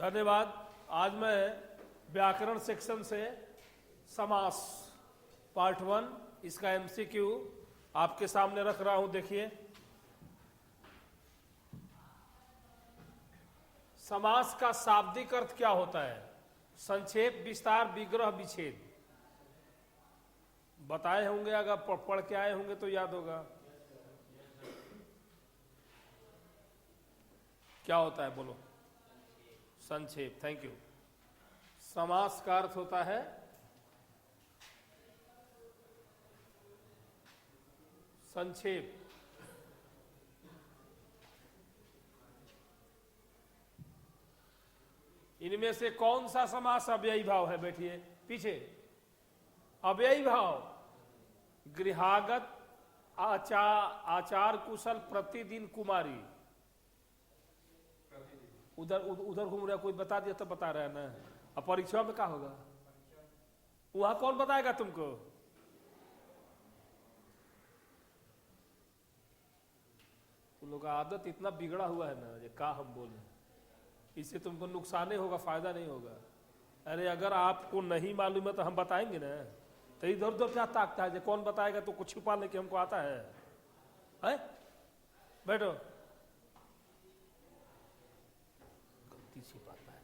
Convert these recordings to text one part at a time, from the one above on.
धन्यवाद। आज मैं व्याकरण सेक्शन से समास पार्ट 1 इसका एमसीक्यू आपके सामने रख रहा हूं। देखिए, समास का शाब्दिक अर्थ क्या होता है? संक्षेप, विस्तार, विग्रह, विच्छेद। बताए होंगे, अगर पढ़ के आए होंगे तो याद होगा। क्या होता है बोलो? संक्षेप। Thank you. समास का अर्थ होता है संक्षेप। इनमें से कौन सा समास अव्ययी भाव है? बैठिए पीछे। अव्ययी भाव गृहागत आचार कुशल प्रतिदिन कुमारी। उधर घूम रहा, कोई बता दिया तो बता रहा है ना। अब परीक्षा में क्या होगा? वहां कौन बताएगा तुमको? तुम लोग का आदत इतना बिगड़ा हुआ है ना, ये का हम बोले, इससे तुमको नुकसान ही होगा, फायदा नहीं होगा। अरे अगर आपको नहीं मालूम है तो हम बताएंगे ना। तो इधर उधर क्या ताकता है? कौन बताएगा? तो कुछ छुपाने के हमको आता है? बैठो। गलती छिपाता है।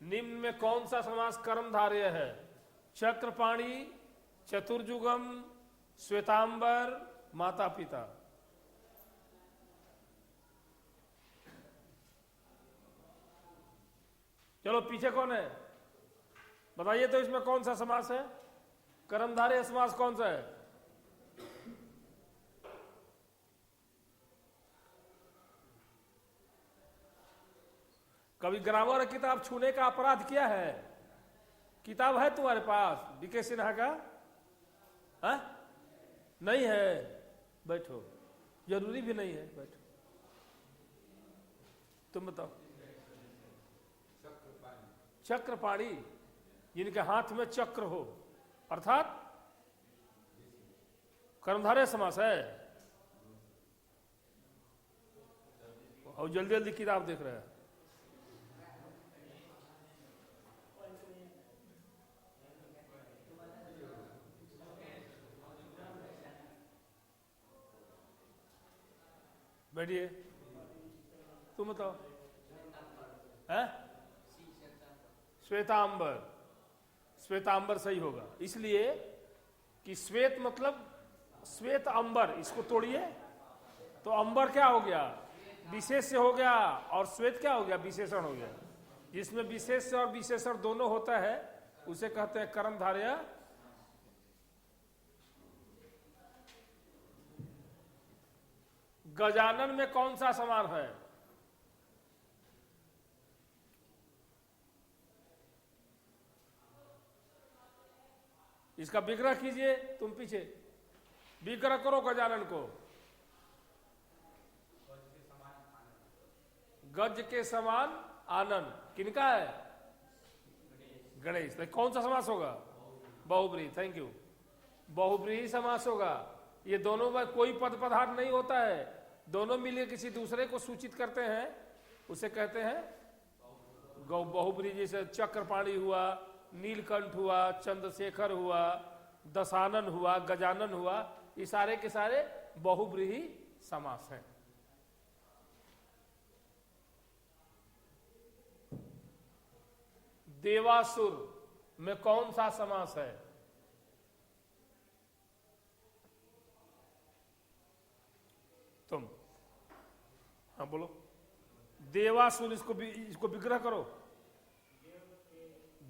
निम्न में कौन सा समास कर्मधारय है? चक्रपाणी, चतुर्जुगम, श्वेतांबर, माता पिता। चलो पीछे कौन है बताइए तो, इसमें कौन सा समास है? कर्मधारय समास कौन सा है? कभी ग्रामर किताब छूने का अपराध किया है? किताब है तुम्हारे पास बीके सिन्हा का? है? नहीं है? बैठो, जरूरी भी नहीं है, बैठो। तुम बताओ। चक्रपाणी, जिनके हाथ में चक्र हो, अर्थात कर्मधारय समास है। और जल्दी जल्दी किताब देख रहे हैं। बैठिए, तुम बताओ। है? श्वेतांबर। श्वेतांबर सही होगा, इसलिए कि श्वेत मतलब श्वेत अंबर। इसको तोड़िए तो अंबर क्या हो गया? विशेष से हो गया, और श्वेत क्या हो गया? विशेषण हो गया। जिसमें विशेष और विशेषण दोनों होता है उसे कहते हैं कर्मधारय। गजानन में कौन सा समान है? इसका विग्रह कीजिए। तुम पीछे विग्रह करो गजानन को। गज के समान आनंद किनका है? गणेश। तो कौन सा समास होगा? बहुब्रीहि। Thank you. बहुब्रीहि समास होगा। ये दोनों में कोई पद पदार्थ नहीं होता है, दोनों मिलकर किसी दूसरे को सूचित करते हैं, उसे कहते हैं बहुब्रीहि। जैसे चक्रपाणी हुआ, नीलकंठ हुआ, चंद्रशेखर हुआ, दशानन हुआ, गजानन हुआ, ये सारे के सारे बहुब्रीहि समास हैं। देवासुर में कौन सा समास है? तुम। हाँ बोलो। देवासुर, इसको विग्रह करो।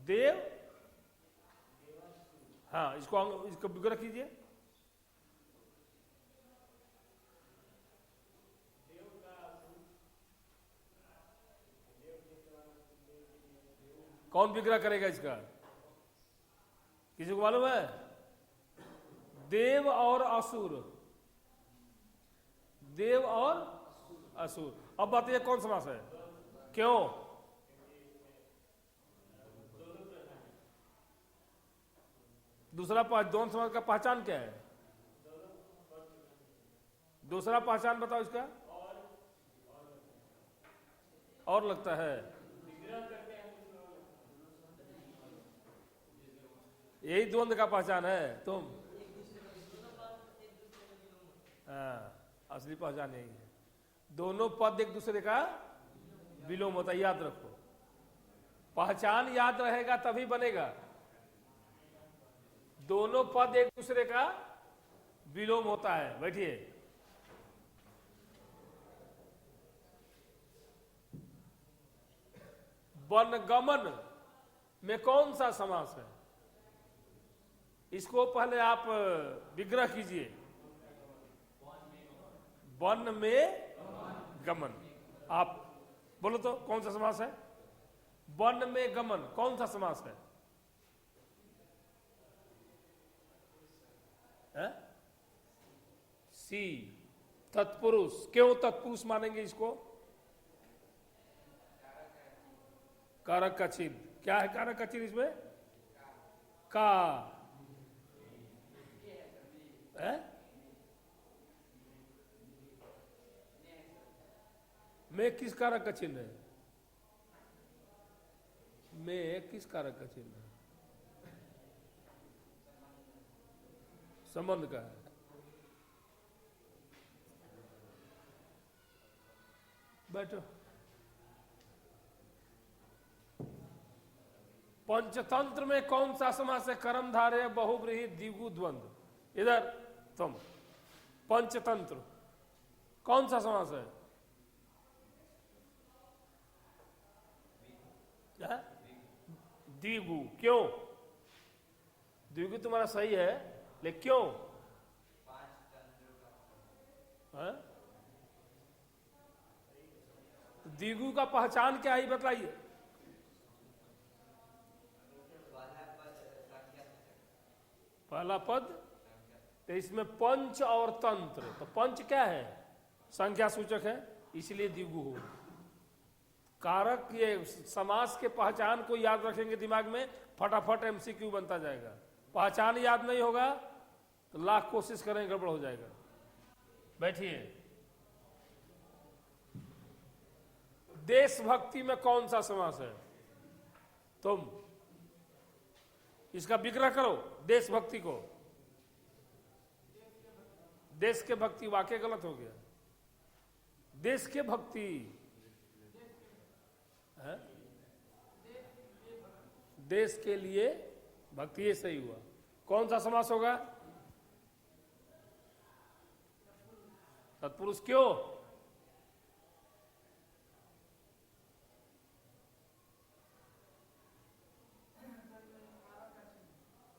देव, हाँ, इसको विग्रह कीजिए। कौन विग्रह करेगा इसका? किसी को मालूम है? देव और असुर। देव और असुर। अब बताइए कौन समास है? क्यों? दूसरा द्वंद्व समास का पहचान क्या है? दूसरा पहचान बताओ इसका। और लगता है। यही द्वंद्व का पहचान है तुम। हाँ, असली पहचान यही है। दोनों पद एक दूसरे का विलोम होता है, याद रखो। पहचान याद रहेगा तभी बनेगा। दोनों पद एक दूसरे का विलोम होता है। बैठिए। वनगमन में कौन सा समास है? इसको पहले आप विग्रह कीजिए। वन में गमन। आप बोलो तो कौन सा समास है? वन में गमन कौन सा समास है? सी, तत्पुरुष। क्यों तत्पुरुष मानेंगे इसको? कारक का चिन्ह। क्या है कारक का चिन्ह इसमें? का है? में किस कारक का चिन्ह है? में किस कारक का चिन्ह है? संबंध का है। बैठो। पंचतंत्र में कौन सा समास है? कर्मधारय, बहुब्रीहि, द्विगु, द्वंद्व। इधर तुम। पंचतंत्र कौन सा समास है? द्विगु। क्यों? द्विगु तुम्हारा सही है, लेकिन क्यों? द्विगु का पहचान क्या है बताइए। पहला पद, तो इसमें पंच और तंत्र, तो पंच क्या है? संख्या सूचक है, इसलिए द्विगु हो। कारक, ये समास के पहचान को याद रखेंगे दिमाग में, फटाफट एमसीक्यू बनता जाएगा। पहचान याद नहीं होगा तो लाख कोशिश करें, गड़बड़ हो जाएगा। बैठिए। देशभक्ति में कौन सा समास है? तुम इसका विग्रह करो। देशभक्ति को, देश के भक्ति, वाक्य गलत हो गया। देश के भक्ति है? देश के लिए भक्ति, ये सही हुआ। कौन सा समास होगा? तत्पुरुष। क्यों?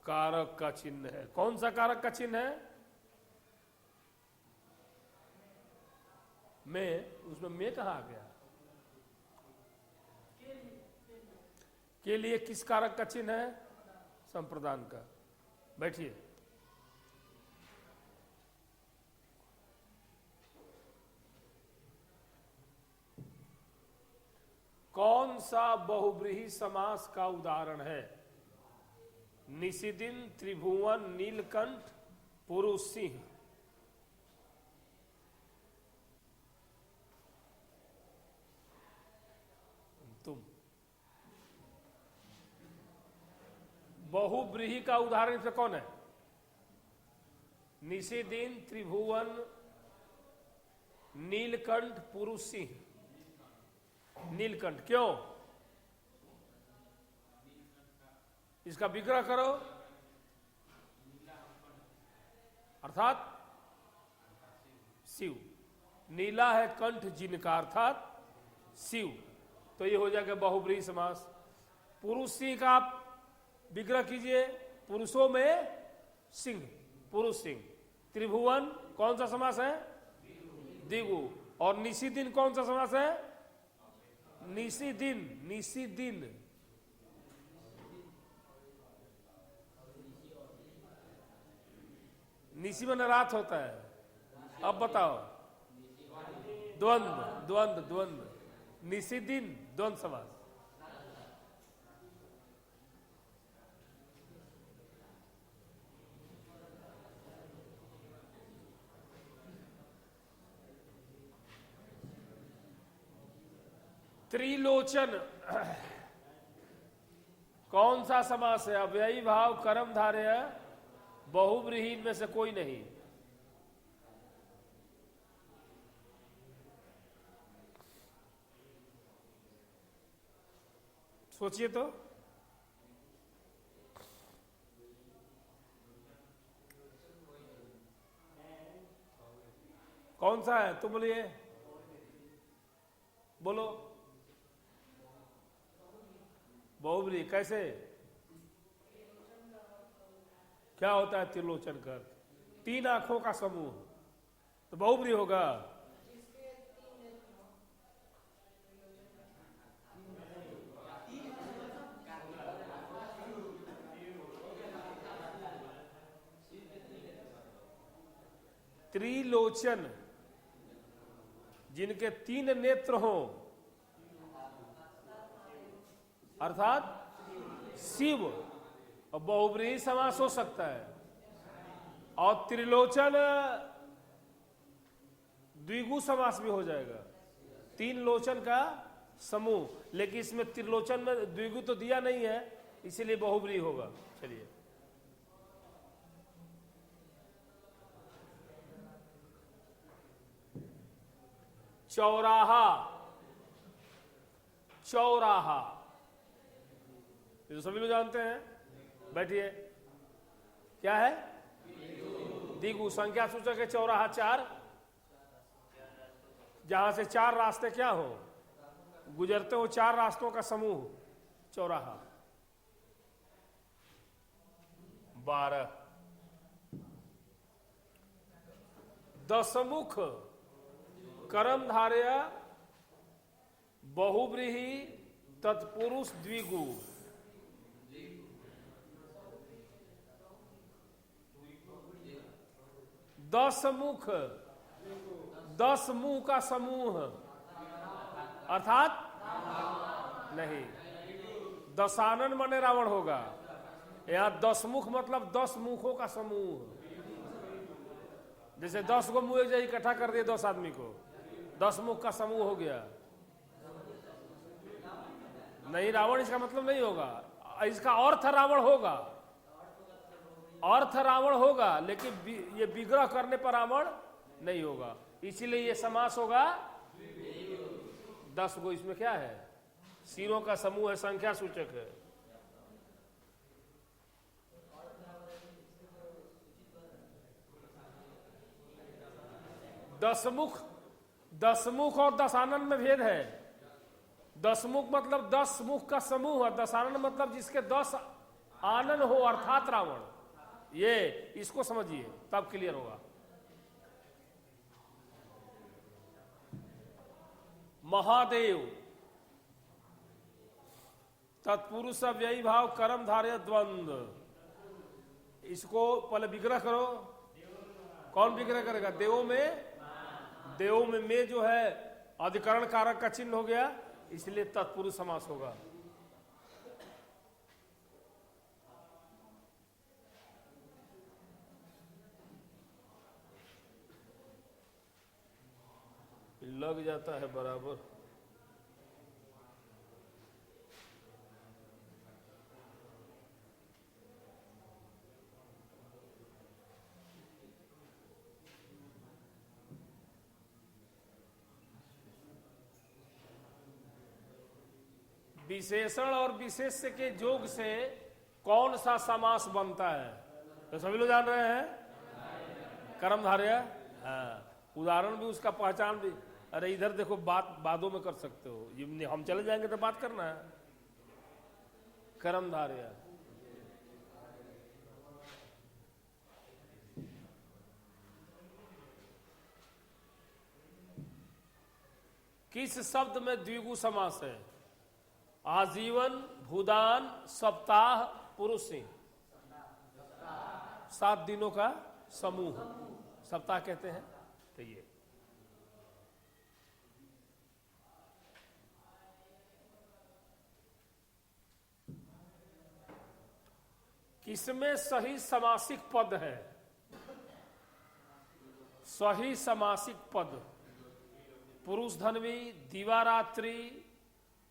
कारक का चिन्ह है। कौन सा कारक का चिन्ह है? में। उसमें में कहा आ गया? के लिए किस कारक का चिन्ह है? संप्रदान का। बैठिए। कौन सा बहुब्रीहि समास का उदाहरण है? निशिदिन, त्रिभुवन, नीलकंठ, पुरुष सिंह। तुम। बहुब्रीहि का उदाहरण से कौन है? निशिदिन, त्रिभुवन, नीलकंठ, पुरुष सिंह। नीलकंठ। क्यों? इसका विग्रह करो। अर्थात शिव। नीला है कंठ जिनका, अर्थात शिव। तो ये हो जाएगा बहुब्रीहि समास। पुरुष सिंह का आप विग्रह कीजिए। पुरुषों में सिंह, पुरुष सिंह। त्रिभुवन कौन सा समास है? द्विगु। और निशिदिन कौन सा समास है? निशिदिन। निशिदिन निशी में रात होता है। अब बताओ। द्वंद्व, द्वंद्व, द्वंद्व। निशिदिन द्वंद्व समास। त्रिलोचन कौन सा समास है? अव्ययी भाव कर्मधारय बहुव्रीहि में से कोई नहीं। सोचिए तो। कौन सा है? तुम बोलिए, बोलो। बहुव्रीहि कैसे? क्या होता है त्रिलोचन का? तीन आंखों का समूह, तो बहुव्रीहि होगा। त्रिलोचन जिनके तीन नेत्र हों, अर्थात शिव, और बहुव्रीहि समास हो सकता है। और त्रिलोचन द्विगु समास भी हो जाएगा, तीन लोचन का समूह। लेकिन इसमें त्रिलोचन में द्विगु तो दिया नहीं है, इसीलिए बहुव्रीहि होगा। चलिए, चौराहा। चौराहा ये तो सभी लोग जानते हैं। बैठिए, क्या है? द्विगु। संख्या सूचक है चौराहा, चार। जहां से चार रास्ते क्या हो, गुजरते हो, चार रास्तों का समूह, चौराहा। 12 दशमुख कर्मधारय बहुव्रीहि तत्पुरुष द्विगु। दशमुख, 10 मुंह का समूह, अर्थात नहीं, दशानन माने रावण होगा। यहां 10 मुख मतलब 10 मुखों का समूह। जैसे 10 को मुंह एक जगह इकट्ठा कर दिए 10 आदमी को, 10 मुख का समूह हो गया। नहीं, रावण इसका मतलब नहीं होगा। इसका अर्थ रावण होगा, अर्थ रावण होगा, लेकिन ये विग्रह करने पर रावण नहीं होगा। इसीलिए ये समास होगा 10 गो। इसमें क्या है? सिरों का समूह है, संख्या सूचक है। दशमुख, दशमुख और दशानन में भेद है। दशमुख मतलब 10 मुख का समूह है, दशानन मतलब जिसके 10 आनन हो, अर्थात रावण। ये इसको समझिए, तब क्लियर होगा। महादेव तत्पुरुष अव्ययी भाव कर्मधारय द्वंद्व। इसको पहले विग्रह करो। कौन विग्रह करेगा? देवों में, देवों में जो है अधिकरण कारक का चिन्ह हो गया, इसलिए तत्पुरुष समास होगा। लग जाता है बराबर। विशेषण और विशेष्य के जोग से कौन सा समास बनता है? तो सभी लोग जान रहे हैं, कर्मधारय। हाँ, उदाहरण भी उसका, पहचान भी। अरे इधर देखो, बात बादों में कर सकते हो, ये हम चले जाएंगे तो बात करना है। कर्मधारय किस शब्द में द्विगु समास है? आजीवन, भूदान, सप्ताह, पुरुष सिंह। 7 दिनों का समूह सप्ताह कहते हैं। तो ये किसमें सही समासिक पद है? सही समासिक पद पुरुष धन्वी, दिवारात्रि,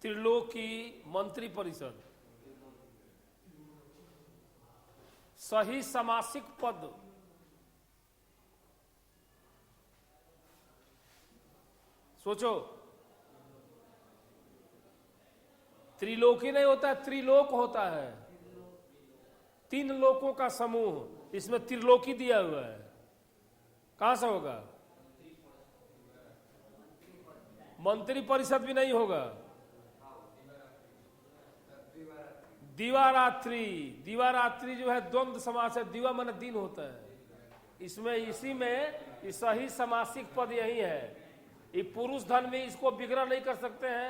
त्रिलोकी मंत्री परिषद। सही समासिक पद, सोचो, त्रिलोकी नहीं होता है, त्रिलोक होता है, 3 लोकों का समूह, इसमें त्रिलोकी दिया हुआ है, कहां से होगा? मंत्री परिषद भी नहीं होगा। दिवारात्रि, दिवारात्रि जो है द्वंद्व समास है, दिवा माने दिन होता है, इसमें इसी में सही समासिक पद यही है। ये पुरुष धन में इसको विग्रह नहीं कर सकते हैं,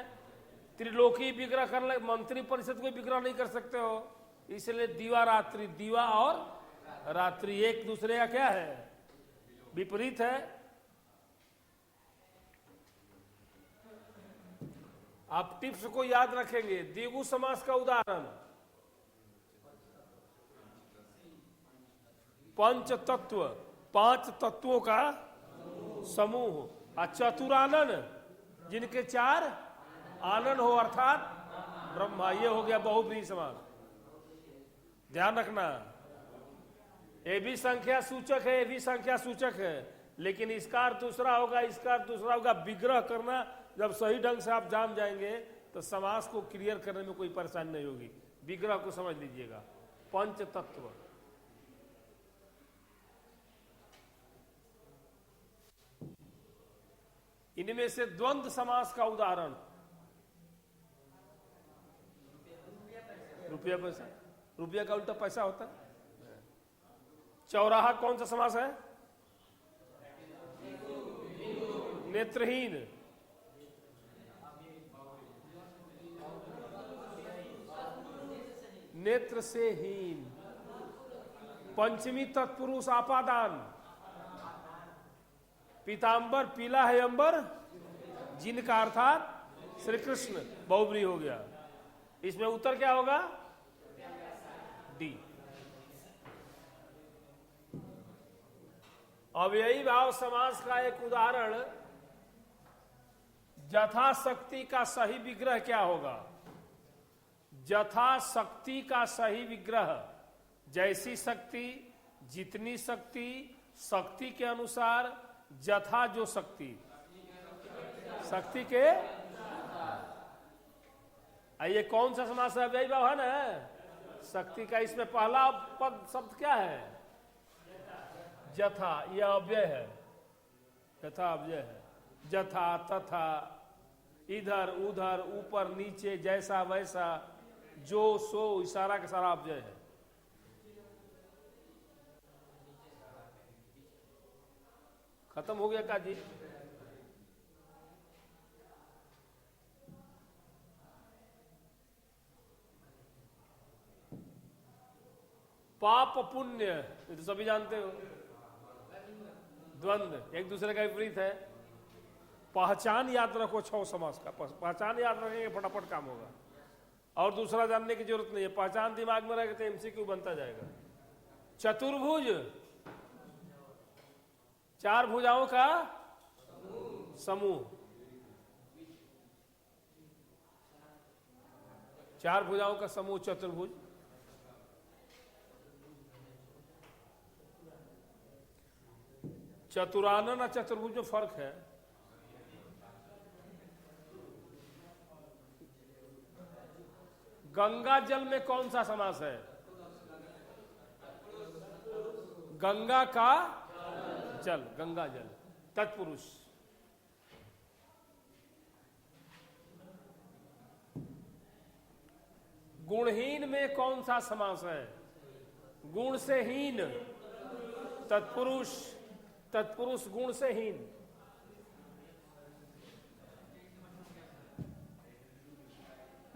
त्रिलोकी विग्रह कर ले, मंत्री परिषद को विग्रह नहीं कर सकते हो, इसलिए दिवारात्रि, दिवा और रात्रि एक दूसरे का क्या है? विपरीत है। आप टिप्स को याद रखेंगे। द्विगु समास का उदाहरण, पंच तत्व, 5 तत्वों का समूह, और चतुरानन जिनके 4 आनन हो अर्थात ब्रह्मा, ये हो गया बहुब्रीहि समास। ध्यान रखना, ये भी संख्या सूचक है, ये भी संख्या सूचक है, लेकिन इसका अर्थ दूसरा होगा, इसका अर्थ दूसरा होगा। विग्रह करना जब सही ढंग से आप जान जाएंगे तो समास को क्लियर करने में कोई परेशानी नहीं होगी। विग्रह को समझ लीजिएगा। पंच तत्व, इनमें से द्वंद्व समास का उदाहरण, रुपया पैसा, रुपया का उल्टा पैसा होता है। चौराहा कौन सा समास है? नेत्रहीन, नेत्र से हीन। पंचमी तत्पुरुष आपादान, पीतांबर पीला है अंबर, जिनका अर्थात श्री कृष्ण, बहुब्रीहि हो गया। इसमें उत्तर क्या होगा? डी। अव्ययी भाव समास का एक उदाहरण, यथाशक्ति का सही विग्रह क्या होगा? यथाशक्ति का सही विग्रह, जैसी शक्ति, जितनी शक्ति, शक्ति के अनुसार, यथा जो शक्ति, शक्ति के। ये कौन सा समास है? अव्ययी भाव है ना, शक्ति का। इसमें पहला पद शब्द क्या है? यथा, यह अव्यय है, यथा अव्यय है। यथा, तथा, इधर उधर, ऊपर नीचे, जैसा वैसा, जो सो, इशारा का सारा अव्यय है। खत्म हो गया का जी? पाप पुण्य, ये तो सभी जानते हो। द्वंद्व एक दूसरे का विपरीत है। पहचान याद रखो 6 समास का, पहचान याद रखेंगे फटाफट काम होगा। और दूसरा जानने की जरूरत नहीं है, पहचान दिमाग में रहेगा तो एमसीक्यू बनता जाएगा। चतुर्भुज, 4 भुजाओं का समूह, 4 भुजाओं का समूह चतुर्भुज। चतुरानन और चतुर्भुज में फर्क है। गंगा जल में कौन सा समास है? गंगा का जल, गंगा जल, तत्पुरुष। गुणहीन में कौन सा समास है? गुण से हीन, तत्पुरुष, तत्पुरुष गुण से हीन।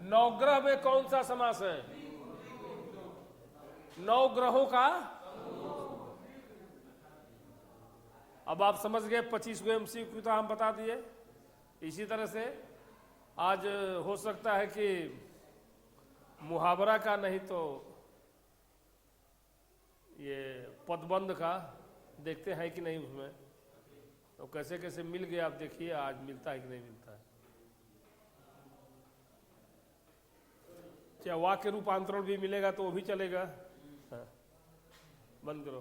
नवग्रह में कौन सा समास है? 9 ग्रहों का। अब आप समझ गए, 25 गो एमसीक्यू तो हम बता दिए। इसी तरह से आज हो सकता है कि मुहावरा का नहीं तो ये पदबंध का देखते हैं कि नहीं, उसमें तो कैसे कैसे मिल गया। आप देखिए आज मिलता है कि नहीं मिलता है। चाहे वाक्य रूपांतरण भी मिलेगा तो वो भी चलेगा। हाँ, बंद करो।